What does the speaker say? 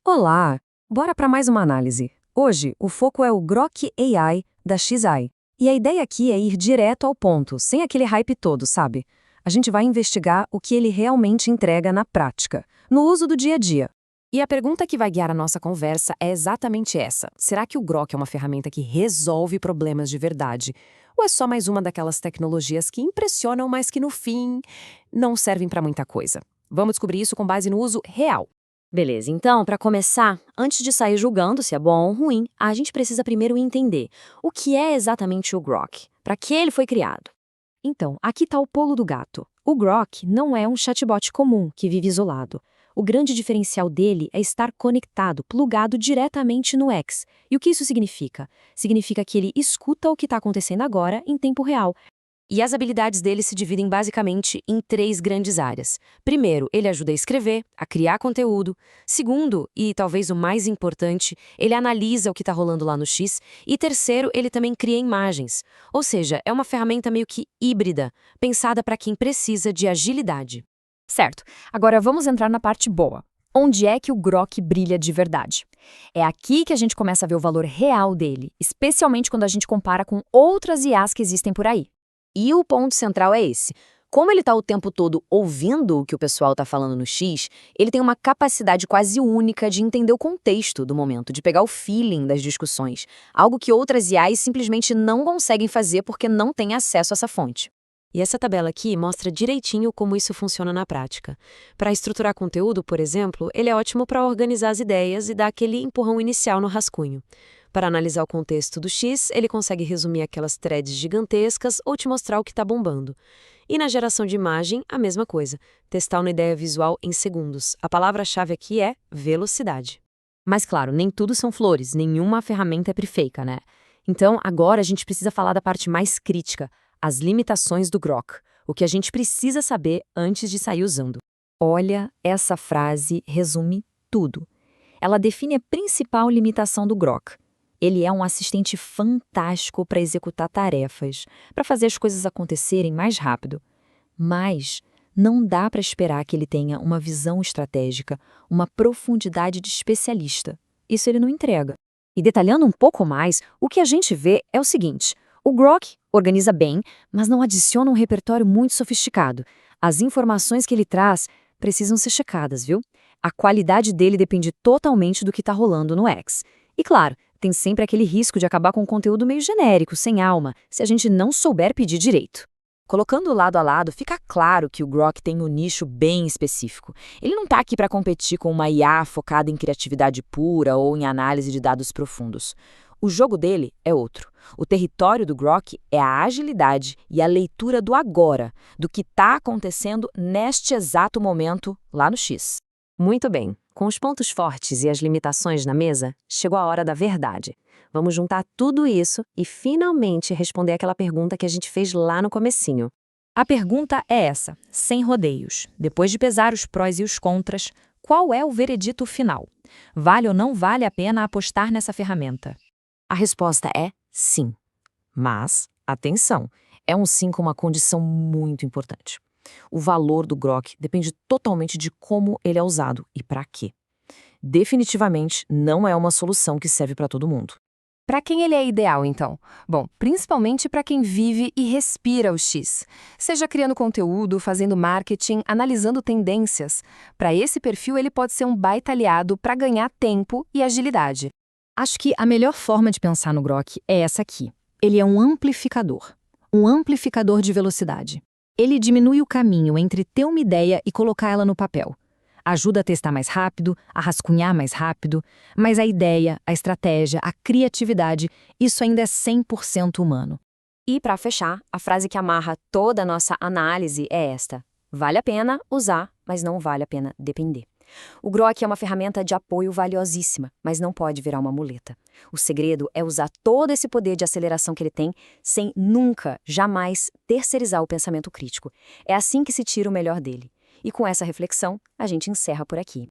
Olá! Bora para mais uma análise. Hoje, o foco é o Grok AI da XAI. E a ideia aqui é ir direto ao ponto, sem aquele hype todo, sabe? A gente vai investigar o que ele realmente entrega na prática, no uso do dia a dia. E a pergunta que vai guiar a nossa conversa é exatamente essa. Será que o Grok é uma ferramenta que resolve problemas de verdade? Ou é só mais uma daquelas tecnologias que impressionam, mas que no fim não servem para muita coisa? Vamos descobrir isso com base no uso real. Beleza, então, para começar, antes de sair julgando se é bom ou ruim, a gente precisa primeiro entender o que é exatamente o Grok, para que ele foi criado. Então, aqui está o pulo do gato. O Grok não é um chatbot comum que vive isolado. O grande diferencial dele é estar conectado, plugado diretamente no X. E o que isso significa? Significa que ele escuta o que está acontecendo agora em tempo real. E as habilidades dele se dividem basicamente em três grandes áreas. Primeiro, ele ajuda a escrever, a criar conteúdo. Segundo, e talvez o mais importante, ele analisa o que está rolando lá no X. E terceiro, ele também cria imagens. Ou seja, é uma ferramenta meio que híbrida, pensada para quem precisa de agilidade. Certo. Agora vamos entrar na parte boa. Onde é que o Grok brilha de verdade? É aqui que a gente começa a ver o valor real dele, especialmente quando a gente compara com outras IAs que existem por aí. E o ponto central é esse. Como ele está o tempo todo ouvindo o que o pessoal está falando no X, ele tem uma capacidade quase única de entender o contexto do momento, de pegar o feeling das discussões, algo que outras IAs simplesmente não conseguem fazer porque não têm acesso a essa fonte. E essa tabela aqui mostra direitinho como isso funciona na prática. Para estruturar conteúdo, por exemplo, ele é ótimo para organizar as ideias e dar aquele empurrão inicial no rascunho. Para analisar o contexto do X, ele consegue resumir aquelas threads gigantescas ou te mostrar o que está bombando. E na geração de imagem, a mesma coisa. Testar uma ideia visual em segundos. A palavra-chave aqui é velocidade. Mas claro, nem tudo são flores, nenhuma ferramenta é perfeita, né? Então, agora a gente precisa falar da parte mais crítica, as limitações do Grok, o que a gente precisa saber antes de sair usando. Olha, essa frase resume tudo. Ela define a principal limitação do Grok. Ele é um assistente fantástico para executar tarefas, para fazer as coisas acontecerem mais rápido. Mas não dá para esperar que ele tenha uma visão estratégica, uma profundidade de especialista. Isso ele não entrega. E detalhando um pouco mais, o que a gente vê é o seguinte: o Grok organiza bem, mas não adiciona um repertório muito sofisticado. As informações que ele traz precisam ser checadas, viu? A qualidade dele depende totalmente do que está rolando no X. E claro, tem sempre aquele risco de acabar com um conteúdo meio genérico, sem alma, se a gente não souber pedir direito. Colocando lado a lado, fica claro que o Grok tem um nicho bem específico. Ele não está aqui para competir com uma IA focada em criatividade pura ou em análise de dados profundos. O jogo dele é outro. O território do Grok é a agilidade e a leitura do agora, do que está acontecendo neste exato momento lá no X. Muito bem, com os pontos fortes e as limitações na mesa, chegou a hora da verdade. Vamos juntar tudo isso e finalmente responder aquela pergunta que a gente fez lá no comecinho. A pergunta é essa, sem rodeios. Depois de pesar os prós e os contras, qual é o veredito final? Vale ou não vale a pena apostar nessa ferramenta? A resposta é sim. Mas, atenção, é um sim com uma condição muito importante. O valor do Grok depende totalmente de como ele é usado e para quê. Definitivamente não é uma solução que serve para todo mundo. Para quem ele é ideal, então? Bom, principalmente para quem vive e respira o X. Seja criando conteúdo, fazendo marketing, analisando tendências. Para esse perfil, ele pode ser um baita aliado para ganhar tempo e agilidade. Acho que a melhor forma de pensar no Grok é essa aqui. Ele é um amplificador de velocidade. Ele diminui o caminho entre ter uma ideia e colocar ela no papel. Ajuda a testar mais rápido, a rascunhar mais rápido, mas a ideia, a estratégia, a criatividade, isso ainda é 100% humano. E para fechar, a frase que amarra toda a nossa análise é esta: vale a pena usar, mas não vale a pena depender. O Grok é uma ferramenta de apoio valiosíssima, mas não pode virar uma muleta. O segredo é usar todo esse poder de aceleração que ele tem sem nunca, jamais terceirizar o pensamento crítico. É assim que se tira o melhor dele. E com essa reflexão, a gente encerra por aqui.